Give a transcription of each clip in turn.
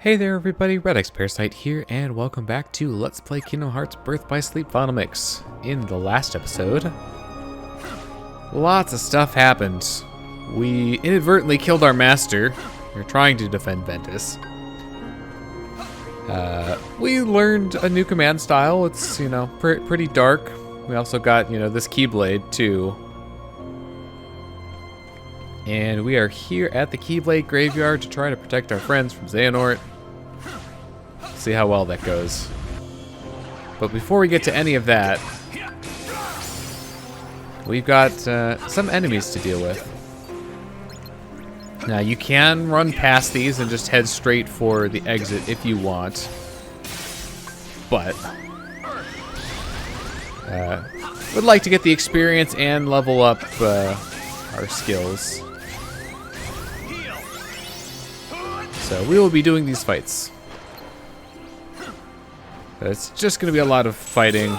Hey there everybody, Redx Parasite here, and welcome back to Let's Play Kingdom Hearts Birth by Sleep Final Mix. In the last episode, lots of stuff happened. We inadvertently killed our master. We were trying to defend Ventus. We learned a new command style. It's, pretty dark. We also got, this Keyblade too. And we are here at the Keyblade Graveyard to try to protect our friends from Xehanort. See how well that goes. But before we get to any of that, we've got some enemies to deal with. Now, you can run past these and just head straight for the exit if you want. But would like to get the experience and level up our skills. So we will be doing these fights. It's just going to be a lot of fighting.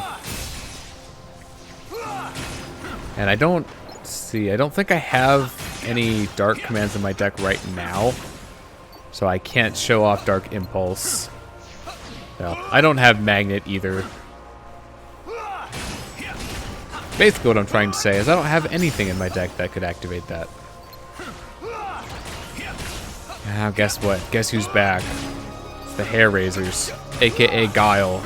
And I don't think I have any dark commands in my deck right now. So I can't show off Dark Impulse. No, I don't have Magnet either. Basically what I'm trying to say is I don't have anything in my deck that could activate that. Now guess what? Guess who's back? It's the Hair Raisers, aka Guile.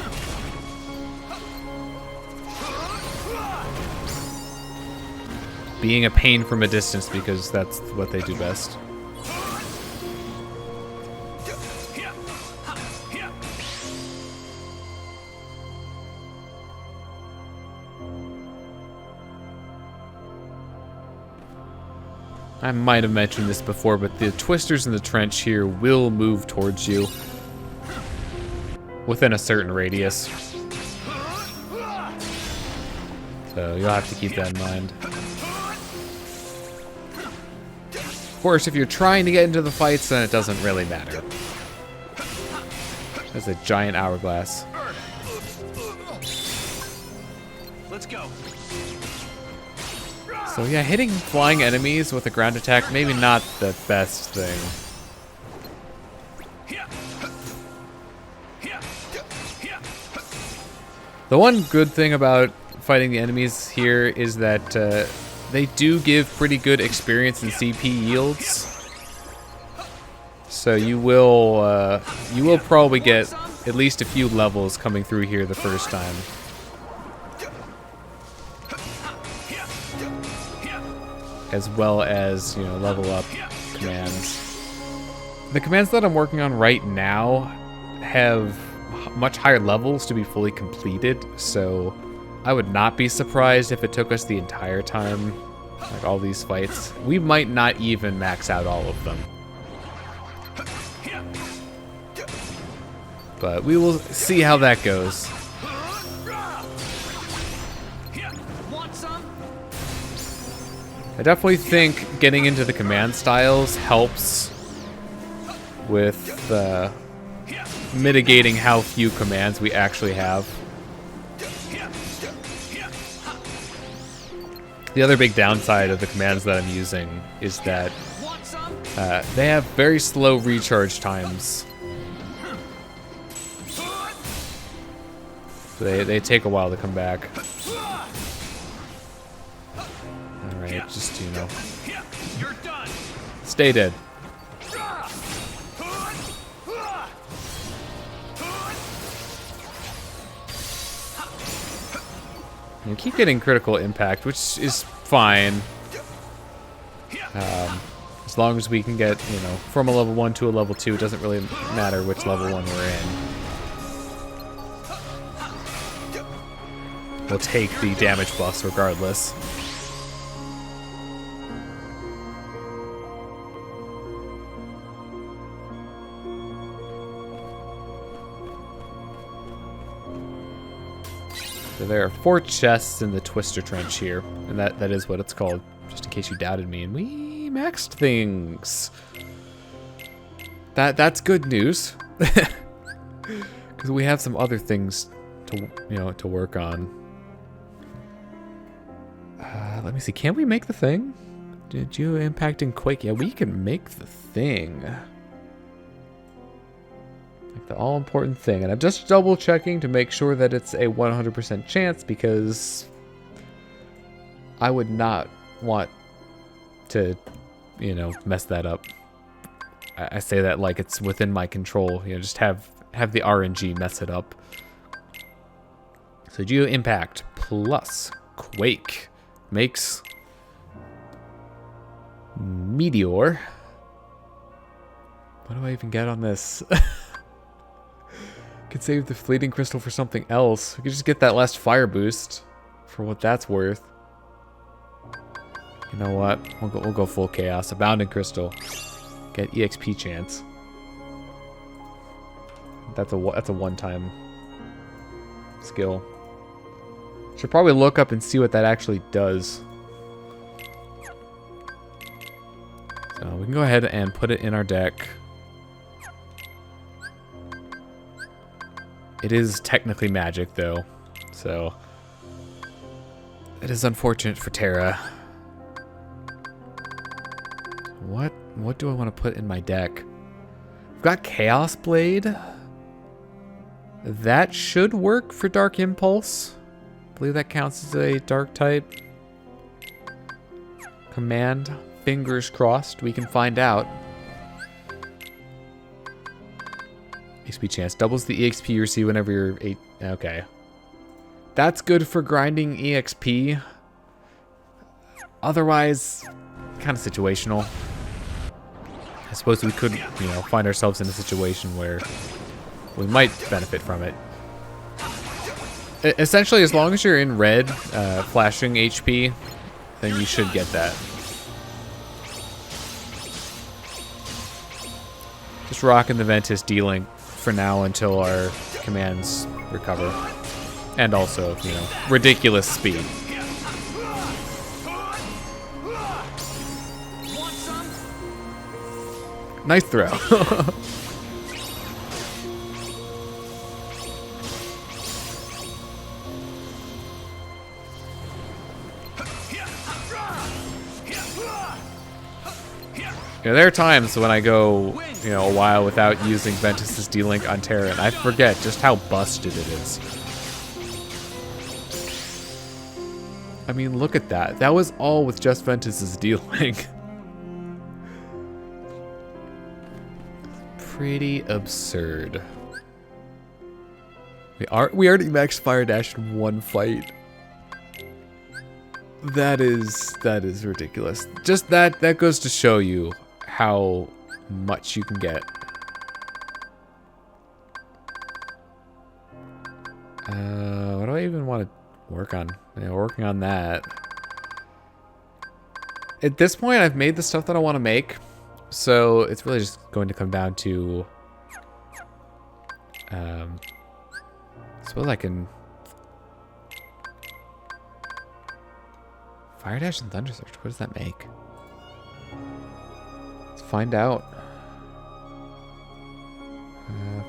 Being a pain from a distance because that's what they do best. I might have mentioned this before, but the twisters in the trench here will move towards you within a certain radius. So you'll have to keep that in mind. Of course, if you're trying to get into the fights, then it doesn't really matter. There's a giant hourglass. Let's go. So yeah, hitting flying enemies with a ground attack, maybe not the best thing. The one good thing about fighting the enemies here is that they do give pretty good experience and CP yields. So you will probably get at least a few levels coming through here the first time. As well as, level up commands. The commands that I'm working on right now have much higher levels to be fully completed, so I would not be surprised if it took us the entire time, like all these fights. We might not even max out all of them. But we will see how that goes. I definitely think getting into the command styles helps with mitigating how few commands we actually have. The other big downside of the commands that I'm using is that they have very slow recharge times. They take a while to come back. Alright, just, stay dead. You keep getting critical impact, which is fine. As long as we can get, from a level 1 to a level 2, it doesn't really matter which level 1 we're in. We'll take the damage buffs regardless. So there are 4 chests in the Twister Trench here, and that is what it's called, just in case you doubted me. And we maxed things. That's good news, because we have some other things to work on. Let me see. Can we make the thing? Did you impact and quake? Yeah, we can make the thing. Like the all-important thing. And I'm just double-checking to make sure that it's a 100% chance because I would not want to, you know, mess that up. I say that like it's within my control. You know, just have the RNG mess it up. So Geo Impact plus Quake makes Meteor. What do I even get on this? Could save the fleeting crystal for something else. We could just get that last fire boost for what that's worth. You know what? We'll go full chaos. Abounding crystal. Get EXP chance. That's a one-time skill. Should probably look up and see what that actually does. So we can go ahead and put it in our deck. It is technically magic, though, so it is unfortunate for Terra. What do I want to put in my deck? I've got Chaos Blade. That should work for Dark Impulse. I believe that counts as a dark type. Command. Fingers crossed. We can find out. XP chance. Doubles the EXP you receive whenever you're 8. Okay. That's good for grinding EXP. Otherwise, kind of situational. I suppose we could, you know, find ourselves in a situation where we might benefit from it. Essentially, as long as you're in red, flashing HP, then you should get that. Just rocking the Ventus D-Link for now until our commands recover. And also, you know, ridiculous speed. Nice throw. You know, there are times when I go, you know, a while without using Ventus's D-Link on Terra, and I forget just how busted it is. I mean, look at that. That was all with just Ventus's D-Link. Pretty absurd. We already maxed Fire Dash in one fight. That is ridiculous. Just that goes to show you how much you can get. What do I even want to work on? Yeah, working on that. At this point, I've made the stuff that I want to make, so it's really just going to come down to. I suppose I can. Fire Dash and Thunder Surge. What does that make? Let's find out.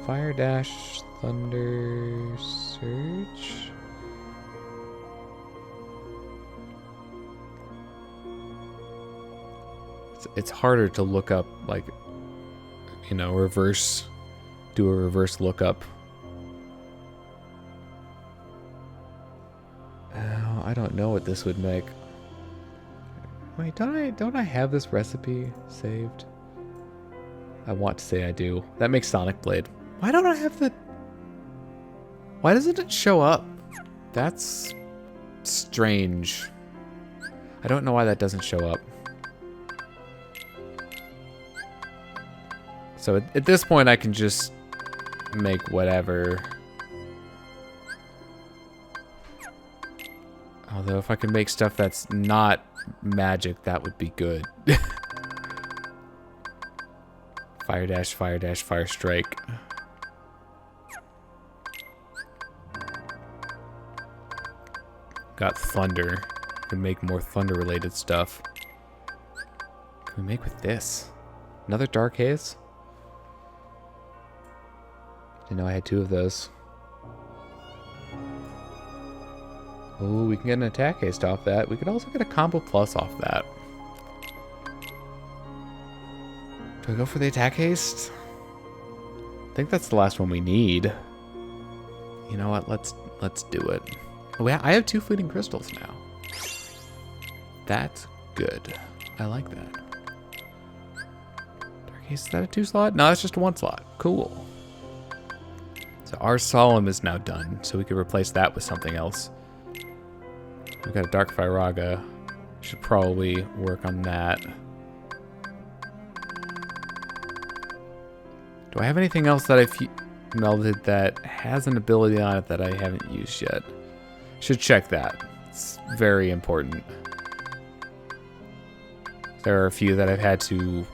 Fire Dash, Thunder Surge. It's harder to look up, like, you know, do a reverse lookup. I don't know what this would make. Wait, don't I have this recipe saved? I want to say I do. That makes Sonic Blade. Why don't I have the... Why doesn't it show up? That's strange. I don't know why that doesn't show up. So at this point, I can just make whatever. Although if I can make stuff that's not magic, that would be good. Fire Dash, Fire Strike. Got Thunder. Can make more Thunder-related stuff. What can we make with this? Another Dark Haze? Didn't know I had 2 of those. Oh, we can get an attack haste off that. We could also get a combo plus off that. Do I go for the attack haste? think that's the last one we need. You know what? Let's do it. Oh, I have 2 fleeting crystals now. That's good. I like that. Dark Ace, is that a 2 slot? No, it's just a 1 slot. Cool. So our Solemn is now done, so we could replace that with something else. We've got a Dark Firaga. Should probably work on that. Do I have anything else that I've melded that has an ability on it that I haven't used yet? Should check that. It's very important. There are a few that I've had to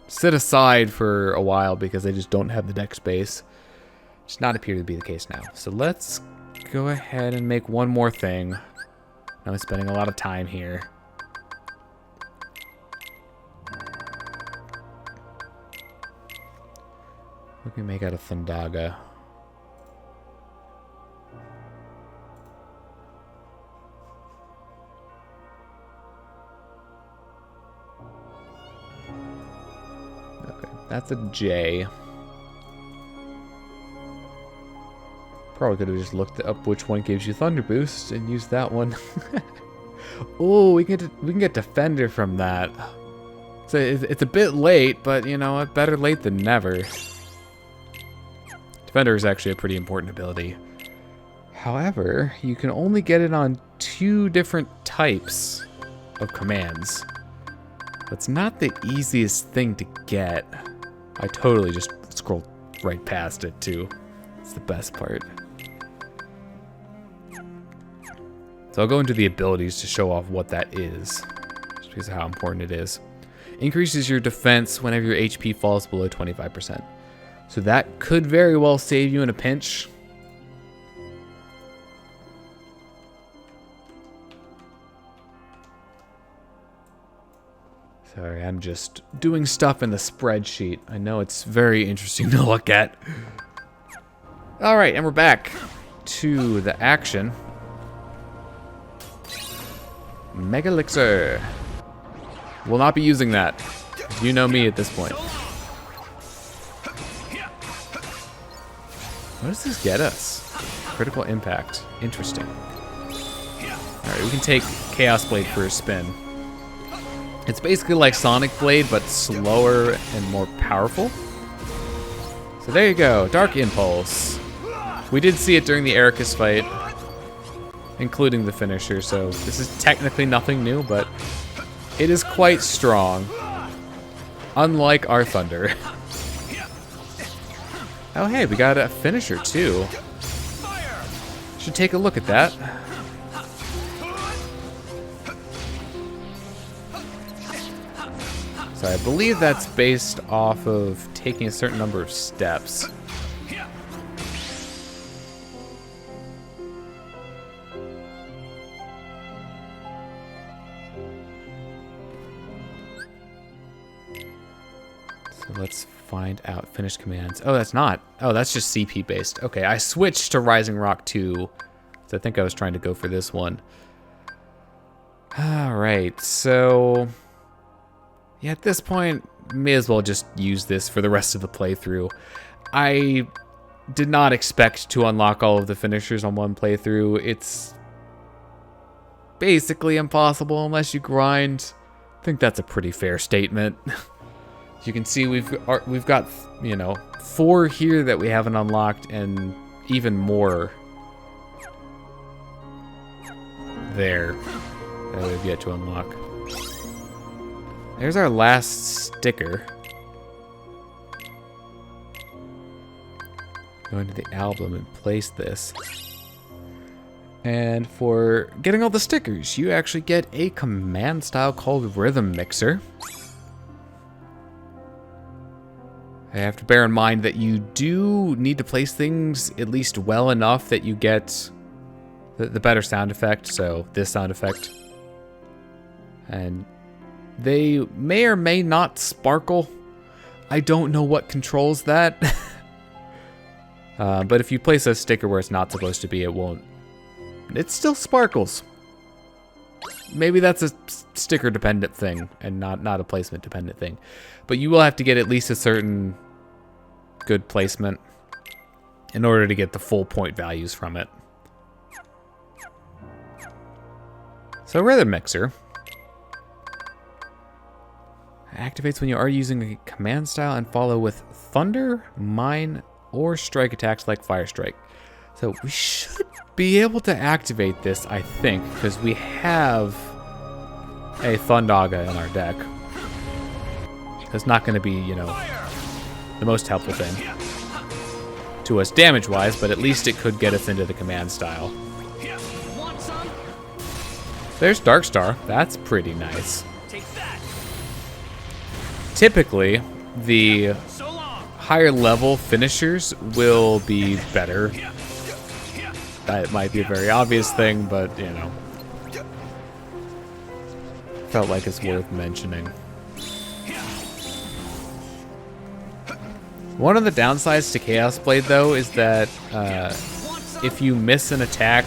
sit aside for a while because they just don't have the deck space. Does not appear to be the case now. So let's go ahead and make one more thing. I'm spending a lot of time here. What can we make out of Thundaga? Okay, that's a J. Probably could have just looked up which one gives you Thunder Boost and used that one. Oh, we can get Defender from that. So it's a bit late, but you know what? Better late than never. Defender is actually a pretty important ability. However, you can only get it on 2 different types of commands. That's not the easiest thing to get. I totally just scrolled right past it too. It's the best part. So I'll go into the abilities to show off what that is, just because of how important it is. Increases your defense whenever your HP falls below 25%. So that could very well save you in a pinch. Sorry, I'm just doing stuff in the spreadsheet. I know it's very interesting to look at. All right, and we're back to the action. Mega Elixir. Will not be using that. You know me at this point. What does this get us? Critical impact. Interesting. Alright, we can take Chaos Blade for a spin. It's basically like Sonic Blade, but slower and more powerful. So there you go. Dark Impulse. We did see it during the Ericus fight, including the finisher, so this is technically nothing new, but it is quite strong. Unlike our Thunder. Oh hey, we got a finisher too. Should take a look at that. So I believe that's based off of taking a certain number of steps. So let's find out. Finish commands. Oh, that's not. Oh, that's just CP based. Okay, I switched to Rising Rock 2. So I think I was trying to go for this one. Alright, so yeah, at this point, may as well just use this for the rest of the playthrough. I did not expect to unlock all of the finishers on one playthrough. It's basically impossible unless you grind. I think that's a pretty fair statement. As you can see, we've got, you know, 4 here that we haven't unlocked, and even more there that we've yet to unlock. There's our last sticker. Go into the album and place this. And for getting all the stickers, you actually get a command style called Rhythm Mixer. I have to bear in mind that you do need to place things at least well enough that you get the better sound effect. So this sound effect. And they may or may not sparkle. I don't know what controls that. But if you place a sticker where it's not supposed to be, it won't. It still sparkles. Maybe that's a sticker dependent thing and not a placement dependent thing. But you will have to get at least a certain good placement in order to get the full point values from it. So rather mixer. Activates when you are using a command style and follow with thunder, mine, or strike attacks like fire strike. So we should be able to activate this, I think, because we have a Thundaga in our deck. That's not going to be, you know, the most helpful thing to us damage-wise, but at least it could get us into the command style. There's Darkstar. That's pretty nice. Typically, the higher level finishers will be better. That might be a very obvious thing, but, you know, felt like it's worth mentioning. One of the downsides to Chaos Blade, though, is that if you miss an attack,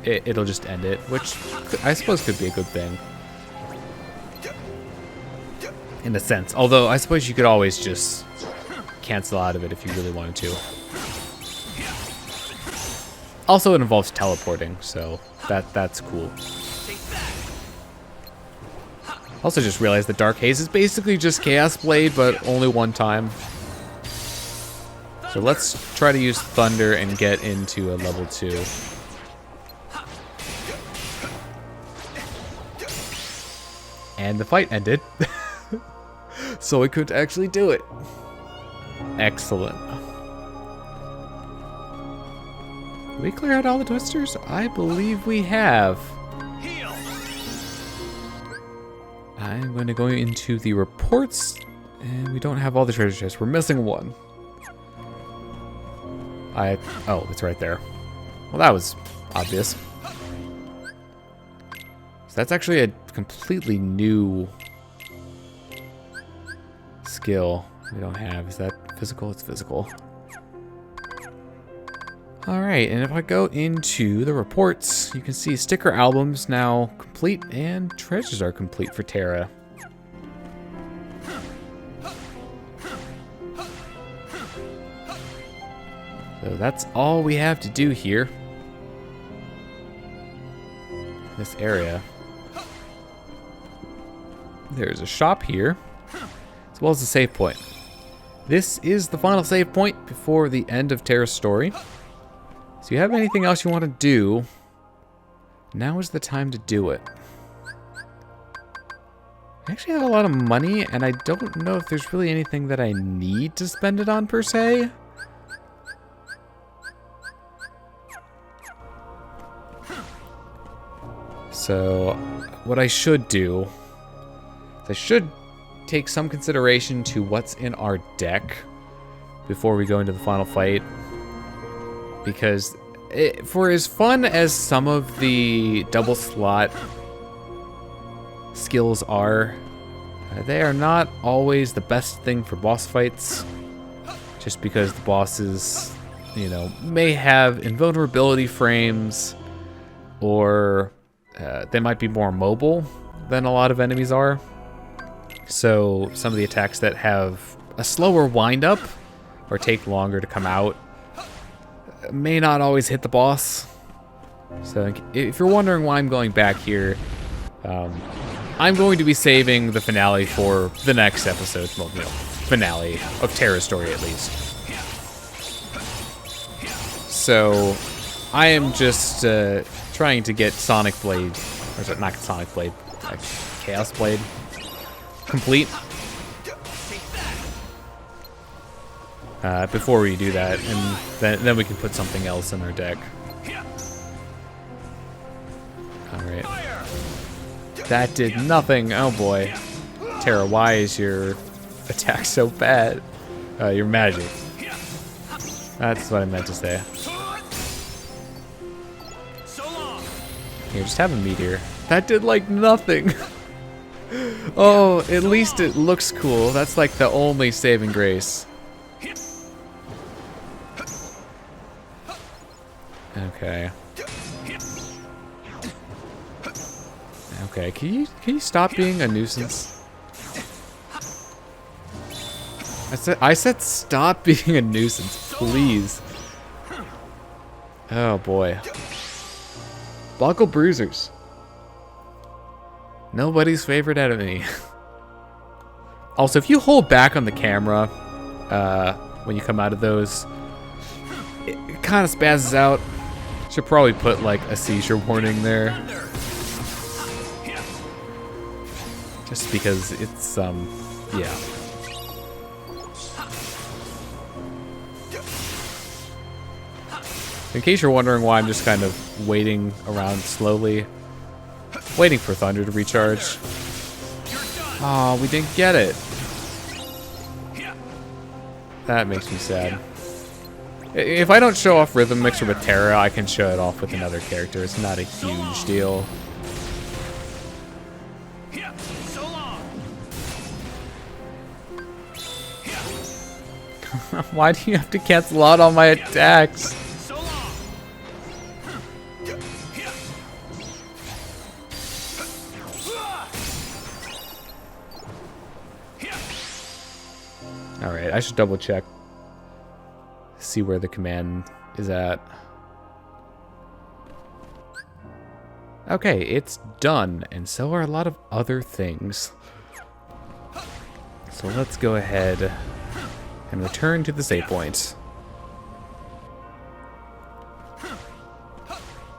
it'll just end it, which I suppose could be a good thing. In a sense. Although, I suppose you could always just cancel out of it if you really wanted to. Also, it involves teleporting, so that's cool. Also just realized that Dark Haze is basically just Chaos Blade, but only one time. So let's try to use Thunder and get into a level 2. And the fight ended. So we could actually do it. Excellent. Did we clear out all the twisters? I believe we have. I'm going to go into the reports, and we don't have all the treasure chests. We're missing one. Oh, it's right there. Well, that was obvious. So that's actually a completely new skill we don't have. Is that physical? It's physical. Alright, and if I go into the reports, you can see sticker albums now complete and treasures are complete for Terra. So that's all we have to do here. This area. There's a shop here, as well as a save point. This is the final save point before the end of Terra's story. So if you have anything else you want to do, now is the time to do it. I actually have a lot of money, and I don't know if there's really anything that I need to spend it on, per se. So, what I should do is I should take some consideration to what's in our deck before we go into the final fight. Because for as fun as some of the double slot skills are, they are not always the best thing for boss fights. Just because the bosses, you know, may have invulnerability frames, or they might be more mobile than a lot of enemies are. So some of the attacks that have a slower wind-up or take longer to come out may not always hit the boss. So if you're wondering why I'm going back here, I'm going to be saving the finale for the next episode. Well, no, finale of Terra's story, at least. So I am just trying to get Sonic Blade, or is it not Sonic Blade, Chaos Blade complete. Before we do that, and then we can put something else in our deck. Alright. That did nothing. Oh boy. Terra, why is your attack so bad? Your magic. That's what I meant to say. Here, just have a meteor. That did like nothing. Oh, at least it looks cool. That's like the only saving grace. Okay. Okay, can you stop being a nuisance? I said stop being a nuisance, please. Oh boy. Buckle bruisers. Nobody's favorite enemy. Also, if you hold back on the camera when you come out of those, it kind of spazzes out. Should probably put like a seizure warning there. Just because it's, yeah. In case you're wondering why I'm just kind of waiting around slowly, waiting for Thunder to recharge. Oh, we didn't get it. That makes me sad. If I don't show off Rhythm Mixer with Terra, I can show it off with another character. It's not a huge deal. Why do you have to cancel out all my attacks? Alright, I should double check. See where the command is at. Okay, it's done, and so are a lot of other things. So let's go ahead and return to the save point.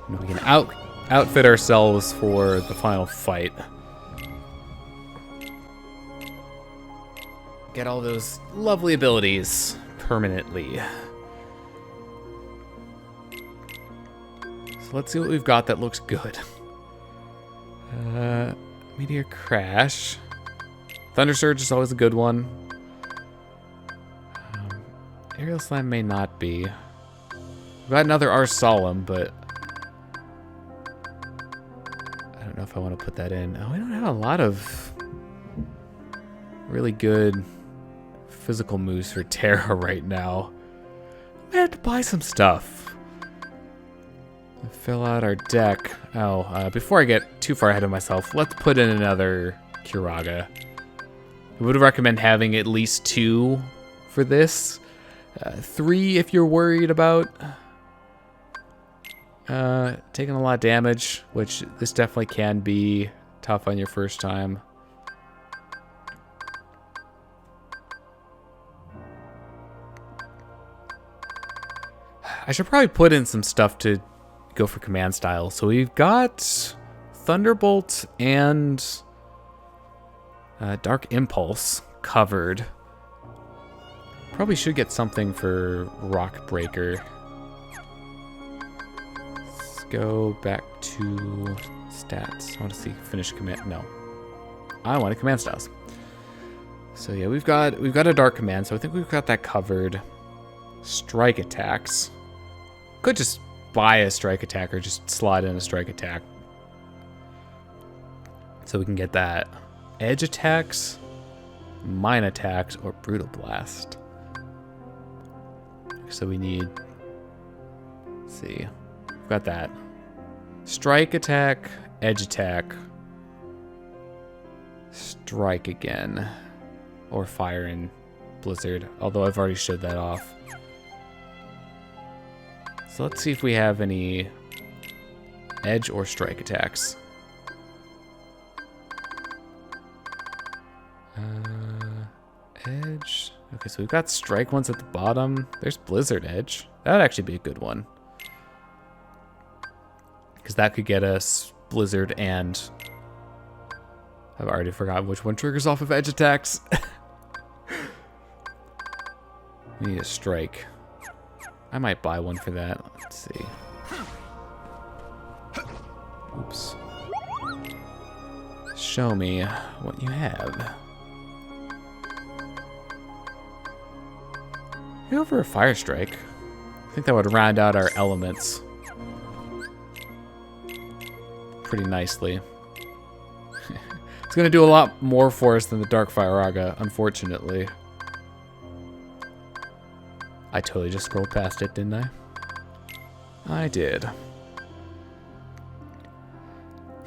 And we can outfit ourselves for the final fight. Get all those lovely abilities permanently. So let's see what we've got that looks good. Meteor Crash. Thunder Surge is always a good one. Aerial Slam may not be. We've got another R Solemn, but I don't know if I want to put that in. Oh, we don't have a lot of really good physical moves for Terra right now. We have to buy some stuff. Fill out our deck. Oh, before I get too far ahead of myself, let's put in another Kiraga. I would recommend having at least 2 for this. 3 if you're worried about taking a lot of damage, which this definitely can be tough on your first time. I should probably put in some stuff to go for command style. So we've got Thunderbolt and Dark Impulse covered. Probably should get something for Rock Breaker. Let's go back to stats. I want to see finish command. No, I want a command styles. So yeah, we've got a dark command. So I think we've got that covered. Strike attacks. Could just buy a strike attack or just slide in a strike attack. So we can get that. Edge attacks, mine attacks, or brutal blast. So we need, let's see, we've got that. Strike attack, edge attack, strike again, or fire and blizzard, although I've already showed that off. So let's see if we have any edge or strike attacks. Edge. Okay, so we've got strike ones at the bottom. There's blizzard edge. That would actually be a good one. Because that could get us blizzard and... I've already forgotten which one triggers off of edge attacks. We need a strike. I might buy one for that. Let's see. Oops. Show me what you have. Go for a fire strike. I think that would round out our elements pretty nicely. It's going to do a lot more for us than the Dark Firaga, unfortunately. I totally just scrolled past it, didn't I? I did.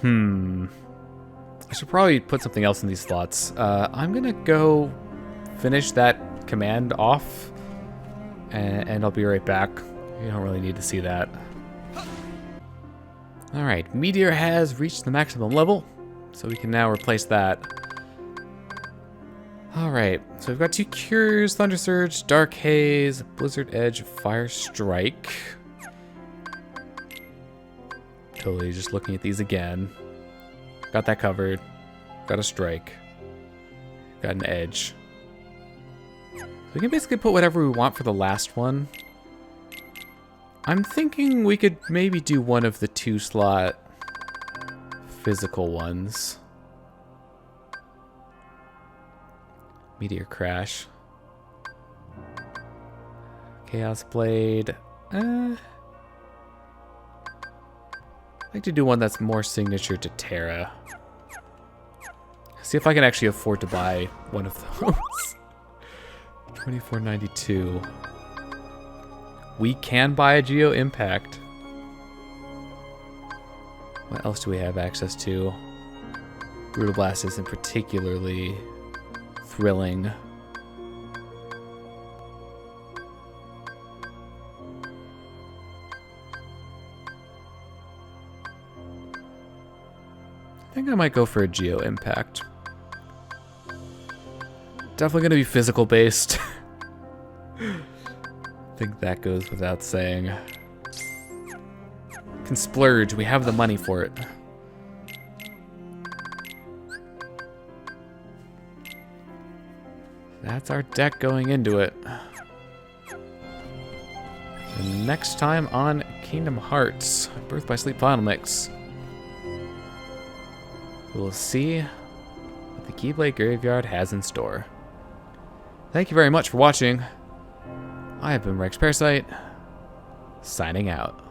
I should probably put something else in these slots. I'm going to go finish that command off, and I'll be right back. You don't really need to see that. Alright, Meteor has reached the maximum level, so we can now replace that. Alright, so we've got 2 Cures, Thunder Surge, Dark Haze, Blizzard Edge, Fire Strike. Totally just looking at these again. Got that covered. Got a Strike. Got an Edge. So we can basically put whatever we want for the last one. I'm thinking we could maybe do one of the 2-slot physical ones. Meteor Crash. Chaos Blade. I'd like to do one that's more signature to Terra. See if I can actually afford to buy one of those. $24.92. We can buy a Geo Impact. What else do we have access to? Brutal Blast isn't particularly thrilling. I think I might go for a Geo Impact. Definitely going to be physical based. I think that goes without saying. Can splurge. We have the money for it. That's our deck going into it. And next time on Kingdom Hearts, Birth by Sleep Final Mix, we'll see what the Keyblade Graveyard has in store. Thank you very much for watching. I have been Rex Parasite, signing out.